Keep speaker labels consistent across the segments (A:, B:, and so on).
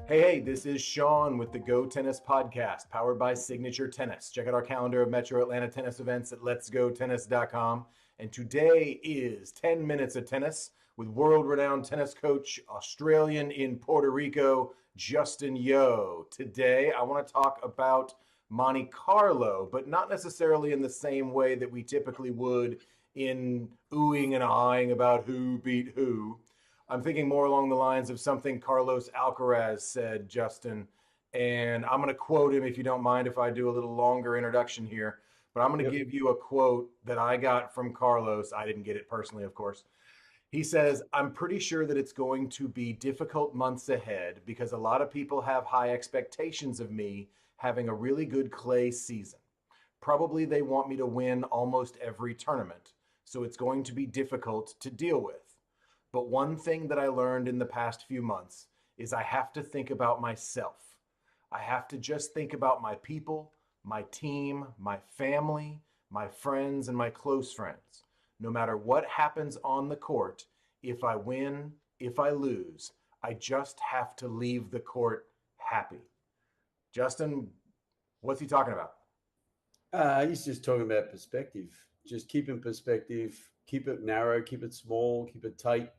A: Hey, this is Shaun with the GoTennis podcast, powered by Signature Tennis. Check out our calendar of Metro Atlanta tennis events at letsgotennis.com. And today is 10 minutes of tennis with world-renowned tennis coach, Australian in Puerto Rico, Justin Yeo. Today, I want to talk about Monte Carlo, but not necessarily in the same way that we typically would in oohing and ahhing about who beat who. I'm thinking more along the lines of something Carlos Alcaraz said, Justin, and I'm going to quote him if you don't mind if I do a little longer introduction here. But I'm going to
B: Yep.
A: give you a quote that I got from Carlos. I didn't get it personally, of course. He says, I'm pretty sure that it's going to be difficult months ahead because a lot of people have high expectations of me having a really good clay season. Probably they want me to win almost every tournament, so it's going to be difficult to deal with. But one thing that I learned in the past few months is I have to think about myself. I have to just think about my people, my team, my family, my friends, and my close friends. No matter what happens on the court, if I win, if I lose, I just have to leave the court happy. Justin, what's he talking about?
B: He's just talking about perspective. Just keep in perspective, keep it narrow, keep it small, keep it tight.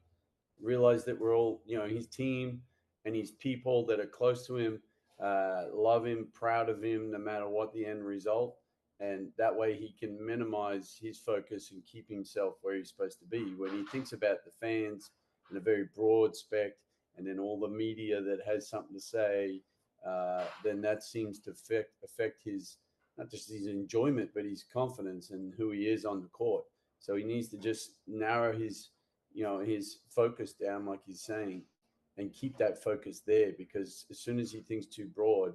B: Realize that we're all, his team and his people that are close to him, love him, proud of him, no matter what the end result. And that way he can minimize his focus and keep himself where he's supposed to be. When he thinks about the fans in a very broad spect, and then all the media that has something to say, then that seems to affect his not just his enjoyment, but his confidence and who he is on the court. So he needs to just narrow his focus down, like he's saying, and keep that focus there. Because as soon as he thinks too broad,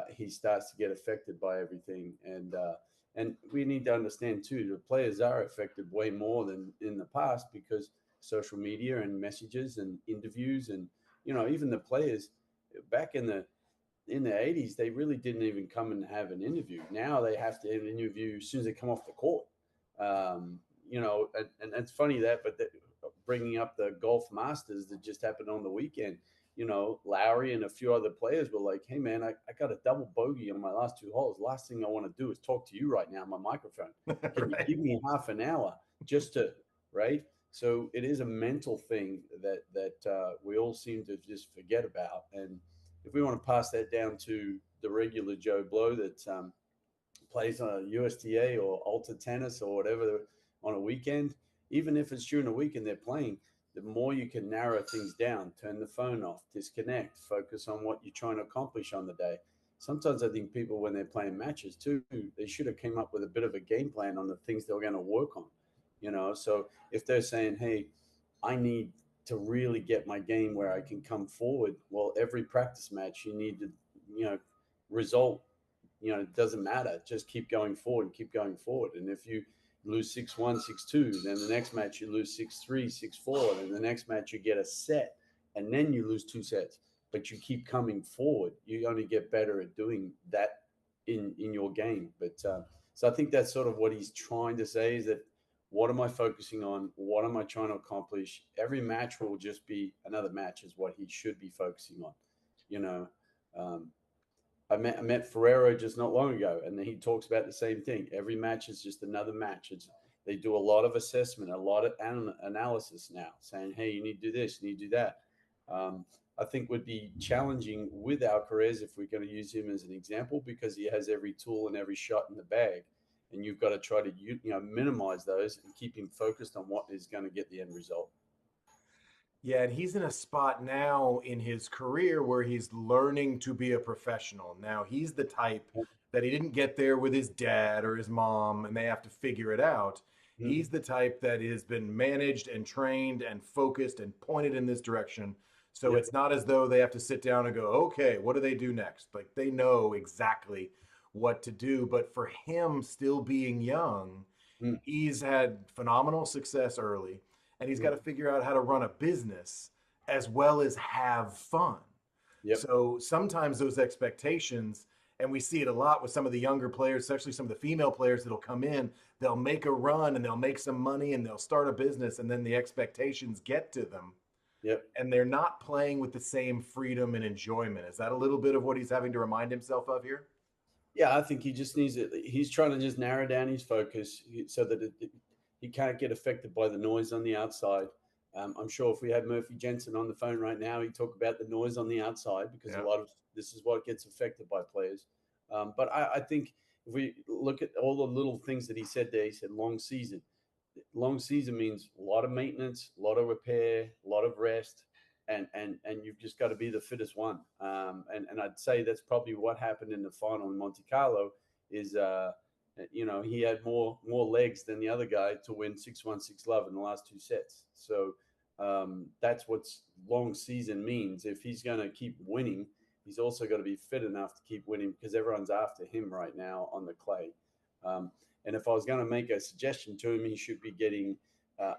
B: he starts to get affected by everything. And we need to understand too, the players are affected way more than in the past because social media and messages and interviews and even the players back in the 80s, they really didn't even come and have an interview. Now they have to have an interview as soon as they come off the court. And it's funny bringing up the golf masters that just happened on the weekend, Lowry and a few other players were like, hey man, I got a double bogey on my last two holes. Last thing I want to do is talk to you right now on my microphone. Can you
A: Right.
B: give me half an hour just to, right? So it is a mental thing that we all seem to just forget about. And if we want to pass that down to the regular Joe Blow that plays on a USTA or Alta Tennis or whatever on a weekend, even if it's during the weekend they're playing, the more you can narrow things down, turn the phone off, disconnect, focus on what you're trying to accomplish on the day. Sometimes I think people, when they're playing matches too, they should have came up with a bit of a game plan on the things they're going to work on. So if they're saying, hey, I need to really get my game where I can come forward. Well, every practice match you need to, you know, result, it doesn't matter. Just keep going forward and keep going forward. And if you lose 6-1, 6-2, then the next match you lose 6-3, 6-4, and the next match you get a set, and then you lose two sets. But you keep coming forward. You only get better at doing that in your game. But so I think that's sort of what he's trying to say is that what am I focusing on? What am I trying to accomplish? Every match will just be another match, is what he should be focusing on. You know, um, I met Ferrero just not long ago, and he talks about the same thing. Every match is just another match. They do a lot of assessment, a lot of analysis now, saying, "Hey, you need to do this, you need to do that." I think would be challenging with Alcaraz if we're going to use him as an example because he has every tool and every shot in the bag, and you've got to try to minimize those and keep him focused on what is going to get the end result.
A: Yeah, and he's in a spot now in his career where he's learning to be a professional. Now, he's the type that he didn't get there with his dad or his mom and they have to figure it out.
B: Mhm.
A: He's the type that has been managed and trained and focused and pointed in this direction. So
B: Yep.
A: it's not as though they have to sit down and go, okay, what do they do next? Like they know exactly what to do. But for him, still being young,
B: Mm.
A: he's had phenomenal success early and he's got
B: Mm.
A: to figure out how to run a business as well as have fun.
B: Yep.
A: So sometimes those expectations, and we see it a lot with some of the younger players, especially some of the female players that'll come in, they'll make a run and they'll make some money and they'll start a business, and then the expectations get to them.
B: Yep.
A: and they're not playing with the same freedom and enjoyment. Is that a little bit of what he's having to remind himself of here?
B: Yeah, I think he just needs it. He's trying to just narrow down his focus so that he can't get affected by the noise on the outside. I'm sure if we had Murphy Jensen on the phone right now, he'd talk about the noise on the outside because a
A: Yeah.
B: lot of this is what gets affected by players. But I think if we look at all the little things that he said there, he said long season. Long season means a lot of maintenance, a lot of repair, a lot of rest, and you've just got to be the fittest one. And I'd say that's probably what happened in the final in Monte Carlo. Is he had more legs than the other guy to win 6-1, 6-love in the last two sets. So that's what long season means. If he's going to keep winning, he's also got to be fit enough to keep winning because everyone's after him right now on the clay. Um, and if I was going to make a suggestion to him, he should be getting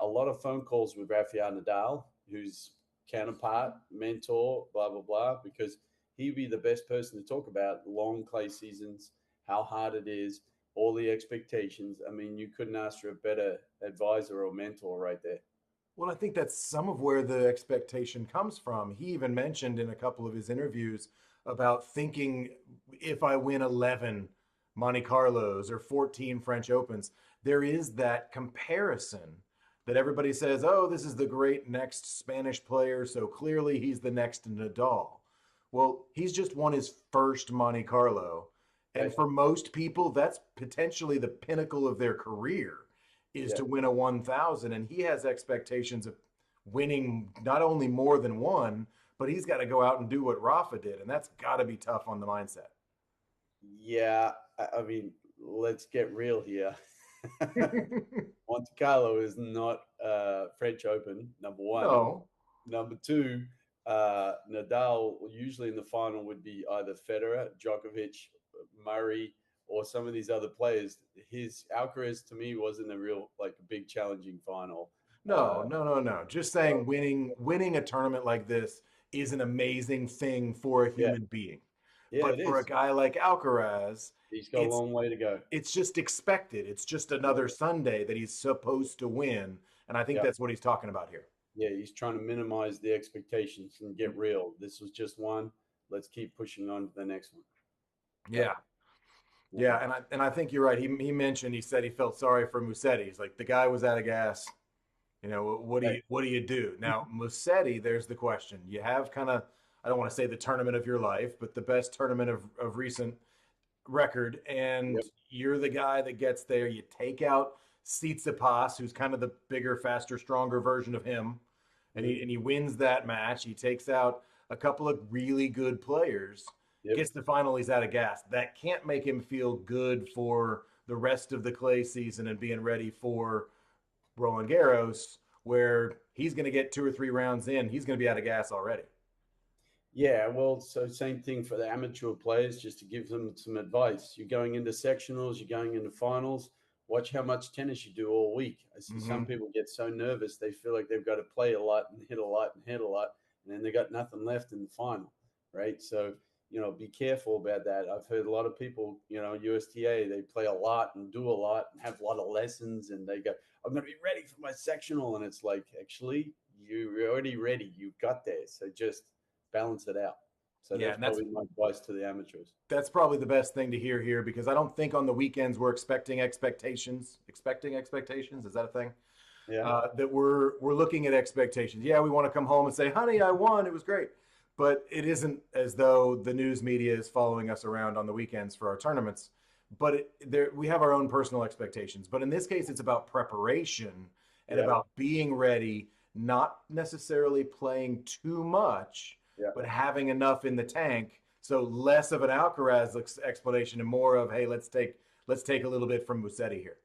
B: a lot of phone calls with Rafael Nadal, who's counterpart, mentor, blah, blah, blah, because he'd be the best person to talk about long clay seasons, how hard it is, all the expectations. I mean, you couldn't ask for a better advisor or mentor right there.
A: Well, I think that's some of where the expectation comes from. He even mentioned in a couple of his interviews about thinking if I win 11 Monte Carlos or 14 French Opens, there is that comparison that everybody says, oh, this is the great next Spanish player, so clearly he's the next Nadal. Well, he's just won his first Monte Carlo. And
B: Right?
A: for most people, that's potentially the pinnacle of their career is
B: Yeah.
A: to win a 1000, and he has expectations of winning not only more than one, but he's got to go out and do what Rafa did, and that's got to be tough on the mindset.
B: Yeah. I mean, let's get real here. Monte Carlo is not French Open, number one.
A: No.
B: Number two, Nadal usually in the final would be either Federer, Djokovic, Murray, or some of these other players. His Alcaraz to me wasn't a real like a big challenging final.
A: No, no, no, no. Just saying
B: So
A: winning a tournament like this is an amazing thing for a
B: yeah,
A: human being.
B: yeah, it
A: But for a
B: is.
A: guy like Alcaraz,
B: He's got a
A: it's
B: long way to go.
A: it's just expected. It's just
B: Yeah,
A: another Sunday that he's supposed to win, and I think
B: yeah,
A: that's what he's talking about here.
B: yeah. He's trying to minimize the expectations and get real. This was just one. Let's keep pushing on to the next one. So
A: Yeah.
B: yeah,
A: Yeah, and I think you're right. He mentioned he said he felt sorry for Musetti. He's like the guy was out of gas. You know,
B: right.
A: what do you do? Now, Musetti, there's the question. You have kind of I don't want to say the tournament of your life, but the best tournament of recent record, and
B: Yep.
A: you're the guy that gets there. You take out Tsitsipas, who's kind of the bigger, faster, stronger version of him, and
B: Mm-hmm.
A: he wins that match. He takes out a couple of really good players,
B: Yep.
A: gets to final, he's out of gas. That can't make him feel good for the rest of the clay season and being ready for Roland Garros, where he's going to get 2 or 3 rounds in, he's going to be out of gas already.
B: Yeah, well, so same thing for the amateur players, just to give them some advice. You're going into sectionals, you're going into finals. Watch how much tennis you do all week. I see some
A: Mm-hmm.
B: people get so nervous they feel like they've got to play a lot and hit a lot and hit a lot, and then they got nothing left in the final, right? So be careful about that. I've heard a lot of people, USTA, they play a lot and do a lot and have a lot of lessons, and they go, "I'm going to be ready for my sectional," and it's like, actually, you're already ready. You got there, so just balance it out. So
A: Yeah,
B: that's
A: and that's
B: probably my advice to the amateurs.
A: that's probably the best thing to hear here because I don't think on the weekends we're expecting expectations. Expecting expectations, is that a thing?
B: Yeah.
A: That we're looking at expectations. Yeah, we want to come home and say, "Honey, I won. It was great." But it isn't as though the news media is following us around on the weekends for our tournaments. But we have our own personal expectations. But in this case, it's about preparation and
B: Yeah.
A: about being ready, not necessarily playing too much,
B: Yeah.
A: but having enough in the tank. So less of an Alcaraz explanation and more of, hey, let's take a little bit from Musetti here.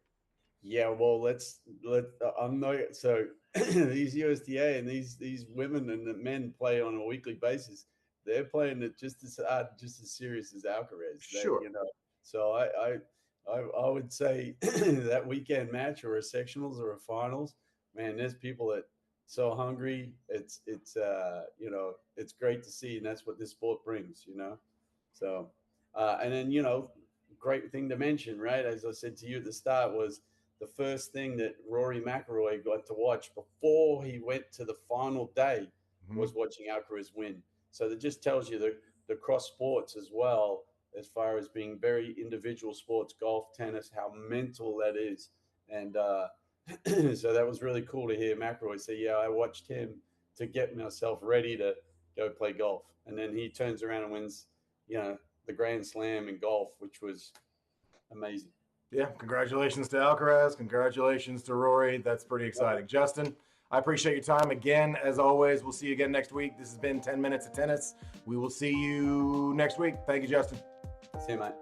B: Yeah, well, I'm not so these USDA and these women and the men play on a weekly basis. They're playing it just as hard, just as serious as Alcaraz.
A: Sure.
B: So I would say that weekend match or a sectionals or a finals, man, there's people that so hungry. It's great to see, and that's what this sport brings. So and then great thing to mention, right? As I said to you at the start, was the first thing that Rory McIlroy got to watch before he went to the final day. was watching Alcaraz win. So that just tells you the cross sports as well, as far as being very individual sports, golf, tennis, how mental that is. And so that was really cool to hear McIlroy say, "Yeah, I watched him to get myself ready to go play golf," and then he turns around and wins, you know, the Grand Slam in golf, which was amazing.
A: Yeah, congratulations to Alcaraz. Congratulations to Rory. That's pretty
B: Yep.
A: exciting. Justin, I appreciate your time again. As always, we'll see you again next week. This has been 10 Minutes of Tennis. We will see you next week. Thank you, Justin.
B: See you, mate.